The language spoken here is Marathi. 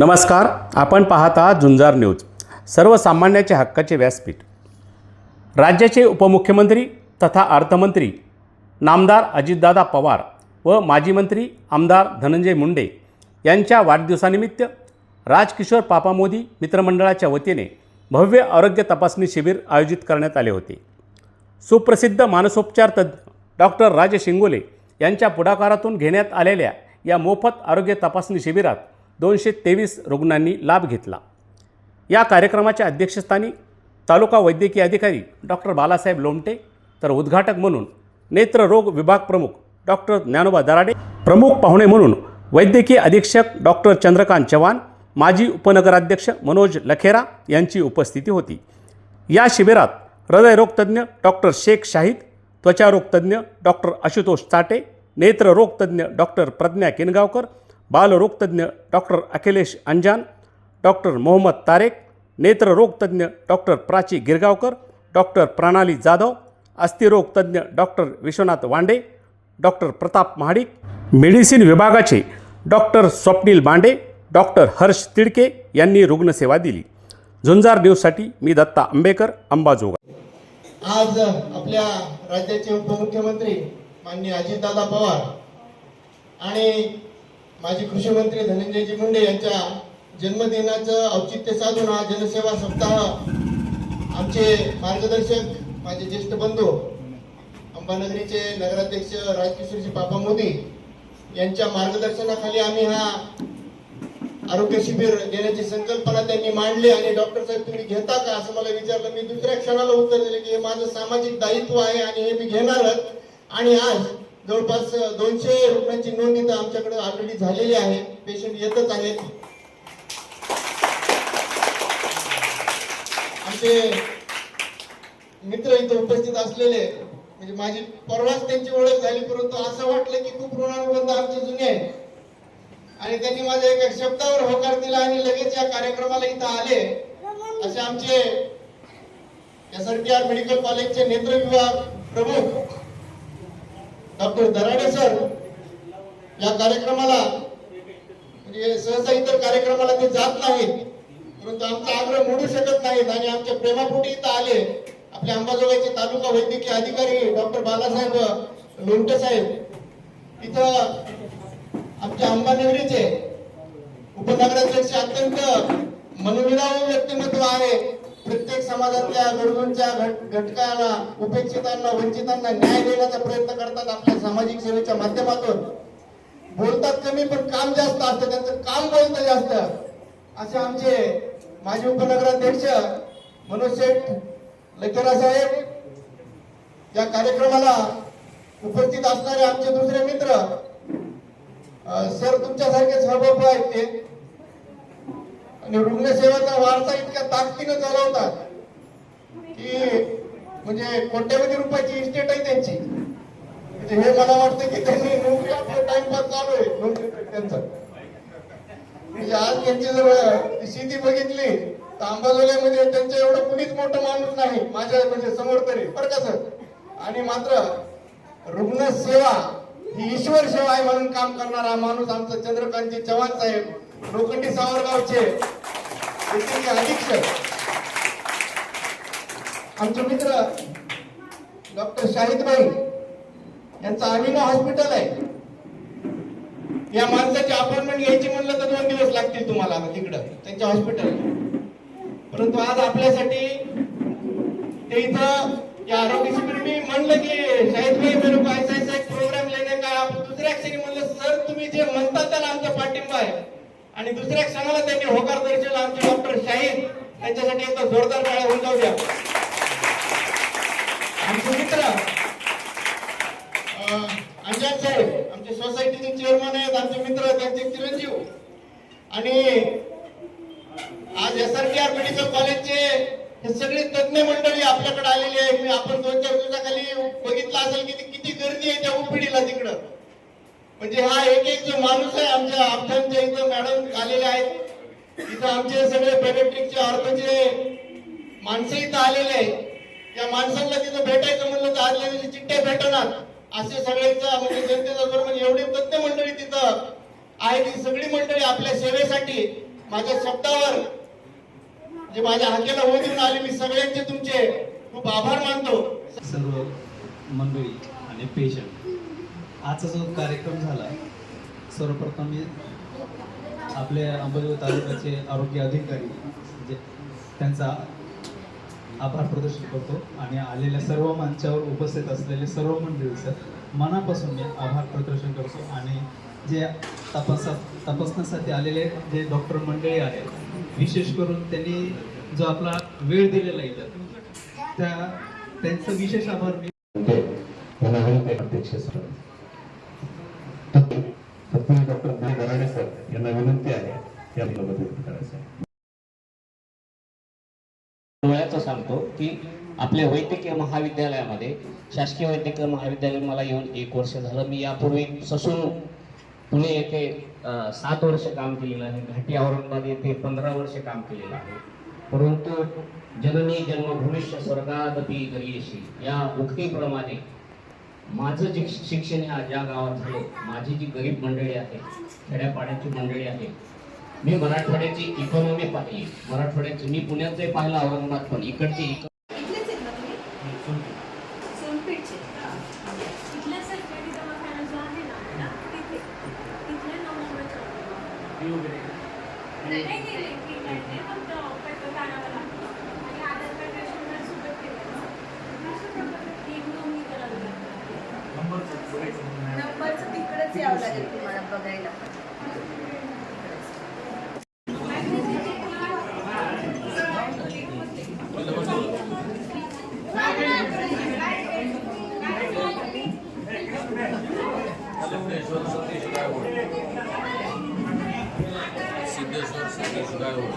नमस्कार, आपण पाहता झुंजार न्यूज, सर्वसामान्याच्या हक्काचे व्यासपीठ। राज्याचे उपमुख्यमंत्री तथा अर्थमंत्री नामदार अजितदादा पवार व माजी मंत्री आमदार धनंजय मुंडे यांच्या वाढदिवसानिमित्त राजकिशोर पापा मोदी मित्रमंडळाच्या वतीने भव्य आरोग्य तपासणी शिबिर आयोजित करण्यात आले होते। सुप्रसिद्ध मानसोपचार तज्ञ डॉक्टर राजेश इंगोले यांच्या पुढाकारातून घेण्यात आलेल्या या मोफत आरोग्य तपासणी शिबिरात 223 रुग्णांनी लाभ घेतला। या कार्यक्रमाच्या अध्यक्षस्थानी तालुका वैद्यकीय अधिकारी डॉक्टर बालासाहेब लोमटे, तर उद्घाटक म्हणून नेत्ररोग विभाग प्रमुख डॉक्टर ज्ञानोबा दराडे, प्रमुख पाहुणे म्हणून वैद्यकीय अधीक्षक डॉक्टर चंद्रकांत चव्हाण, माजी उपनगराध्यक्ष मनोज लखेरा यांची उपस्थिती होती। या शिबिरात हृदयरोगतज्ञ डॉक्टर शेख शाहिद, त्वचारोगतज्ञ डॉक्टर आशुतोष चाटे, नेत्ररोगतज्ञ डॉक्टर प्रज्ञा किनगावकर, बालरोगतज्ञ डॉक्टर अखिलेश अंजान, डॉक्टर मोहम्मद तारेक, नेत्ररोगतज्ञ डॉक्टर प्राची गिरगावकर, डॉक्टर प्रणाली जाधव, अस्थिरोगतज्ञ doctor Vishwanath Wande, doctor Pratap Mahadik, medicine विभागाचे डॉक्टर स्वप्नील बांडे, डॉक्टर हर्ष तिडके यांनी रुग्णसेवा दिली। झुंजार न्यूजसाठी मी दत्ता आंबेकर, अंबाजोगाई। आज आपल्या राज्याचे उपमुख्यमंत्री माननीय अजितदादा पवार आणि माजी कृषी मंत्री धनंजयजी मुंडे यांच्या जन्मदिनाचं औचित्य साधून हा जनसेवा सप्ताह आमचे मार्गदर्शक माझे ज्येष्ठ बंधू अंबानगरीचे नगराध्यक्ष राजकिशोरजी पापा मोदी यांच्या मार्गदर्शनाखाली आम्ही हा आरोग्य शिबिर देण्याची संकल्पना त्यांनी मांडली। आणि डॉक्टर साहेब तुम्ही घेता का असं मला विचारलं। मी दुसऱ्या क्षणाला उत्तर दिले की हे माझं सामाजिक दायित्व आहे आणि हे मी घेणारच। आणि आज जवळपास 200 रुग्णांची नोंद इथं आमच्याकडे ऑलरेडी झालेली आहे, पेशंट येतच आहेत। आमचे मित्र इथं उपस्थित असलेले म्हणजे माझी परवाच त्यांची ओळख झाली, परंतु असं वाटलं की खूप ऋणानुबंध आमचे जुने आहेत आणि त्यांनी माझ्या एका शब्दावर होकार दिला आणि लगेच या कार्यक्रमाला इथं आले। असे आमचे SRPR मेडिकल कॉलेजचे नेत्र विभाग प्रमुख डॉक्टर दराडे सर या कार्यक्रमाला म्हणजे सहसा इतर कार्यक्रमाला ते जात नाहीत, परंतु आमचा आग्रह मोडू शकत नाहीत आणि आमच्या प्रेमापोटी इथं आले। आपल्या अंबाजोगाईचे तालुका वैद्यकीय अधिकारी डॉक्टर बालासाहेब लोमटे साहेब, इथं आमच्या अंबानगरीचे उपनगराध्यक्ष अत्यंत मनोविराम व्यक्तिमत्व आहे। प्रत्येक समाजातल्या गरजूंच्या घटकांना, उपेक्षितांना, वंचितांना न्याय देण्याचा प्रयत्न करतात। आपल्या सामाजिक सेवेच्या माध्यमातून बोलतात कमी पण काम जास्त असतं, त्यांचं काम बोलतं जास्त। असे आमचे माजी उपनगराध्यक्ष मनोज शेठ लखेरा साहेब, या कार्यक्रमाला उपस्थित असणारे आमचे दुसरे मित्र सर तुमच्यासारखे सहभागी आहेत ते आणि रुग्णसेवेचा वारसा इतक्या ताकदीने चालवतात की म्हणजे कोट्यवधी रुपयाची इस्टेट आहे त्यांची। म्हणजे हे मला वाटतं की त्यांनी नोकरी आपलं टाइमपास चालू आहे नोकरी त्यांचं। म्हणजे आज त्यांची जर शेती बघितली तर अंबाजोगाईमध्ये त्यांच्या एवढं कुणीच मोठं माणूस नाही माझ्या म्हणजे समोर तरी, बरं का सर। आणि मात्र रुग्णसेवा ही ईश्वर सेवा आहे म्हणून काम करणारा माणूस आमचा चंद्रकांतजी चव्हाण साहेब, लोखंडी सावरगावचे वैद्यकीय अधीक्षक। आमचे मित्र डॉक्टर शाहिदभाई यांचं अमिनो हॉस्पिटल आहे। या माणसाची अपॉइंटमेंट घ्यायची म्हणलं तर 2 दिवस लागतील तुम्हाला तिकडं त्यांच्या हॉस्पिटल, परंतु आज आपल्यासाठी ते इथं या आरोग्य शिबिर मी म्हणलं की शाहिदभाई मेरे को ऐसा एक प्रोग्राम लेने का। आप दुसऱ्या क्षणी म्हणलं सर तुम्ही जे म्हणता त्याला आमचा पाठिंबा आहे आणि दुसऱ्या क्षणाला त्यांनी होकार दर्शवला। आमचे डॉक्टर शाहिद त्यांच्यासाठी एक जोरदार टाळ्या होऊन जाऊ द्या। आमचे मित्र अंजान साहेब आमचे सोसायटीचे चेअरमन आहेत, आमचे मित्र त्यांचे चिरंजीव। आणि आज SRPR मेडिकल कॉलेजचे हे सगळे तज्ञ मंडळी आपल्याकडे आलेली आहे। आपण 2-4 दिवसाखाली बघितलं असेल की किती गर्दी आहे त्या उपिडीला तिकडं। म्हणजे हा एक जो माणूस आहे आमच्या आपल्या इथं मॅडम आलेले आहेत, इथं आमचे सगळे पेडियाट्रिकचे ऑर्थोचे माणसं इथं आलेले आहेत। या माणसांना तिथं भेटायचं म्हणलं तर आदल्या दिवशी चिठ्ठ्या भेटणार असे सगळ्यांचा म्हणजे जनतेचा म्हणजे एवढी तज्ञ मंडळी तिथं आहे की सगळी मंडळी आपल्या सेवेसाठी माझ्या शब्दावर जे माझ्या हाकेला हो देऊन आले, मी सगळ्यांचे तुमचे खूप आभार मानतो. सर्व मंडळी आणि पेशंट, आजचा जो कार्यक्रम झाला, सर्वप्रथम मी आपले अंबरनाथ तालुक्याचे आरोग्य अधिकारी जे त्यांचा आभार प्रदर्शन करतो आणि आलेल्या सर्व मंचावर उपस्थित असलेले सर्व मंडळीचं मनापासून मी आभार प्रदर्शन करतो. आणि जे तपासण्यासाठी आलेले जे डॉक्टर मंडळी आहेत, विशेष करून त्यांनी जो आपला वेळ दिलेला इथं, त्यांचं विशेष आभार मी अध्यक्ष सर डॉक्टर दराडे सर यांना विनंती आहे या व्यक्त करायचं. डोळ्याचं सांगतो की आपल्या वैद्यकीय महाविद्यालयामध्ये, शासकीय वैद्यकीय महाविद्यालय मला येऊन 1 वर्ष झालं. मी यापूर्वी ससून पुणे येथे 7 वर्ष काम केलेलं आहे, घाटी औरंगाबाद येथे 15 वर्ष काम केलेलं आहे. परंतु जननी जन्मभूमीश्च स्वर्गादपि गरीयसी या उक्तीप्रमाणे माझं जे शिक्षण ज्या गावात झालं, माझी जी गरीब मंडळी आहे, खेड्यापाड्याची मंडळी आहे, मी मराठवाड्याची इकॉनॉमी पाहिली. मराठवाड्याची मी पुण्याचंही पाहिलं, औरंगाबाद पण इकडची इथलेच आहेत ना तुम्ही? सोनपेठचे. इथला सरकारी दवाखाना जो आहे ना तिथे तिथल्या 9 नंबरच्या नाही ठीक आहे, फक्त पेपर काढावं लागतं आणि आधार कार्ड रेशन कार्ड सुद्धा ठेवायचं. ती नोंदणी करावी लागते. नंबरचं तिकडेच यावं लागेल तुम्हाला बघायला. सिद्धेश्वर सतीश गायवळ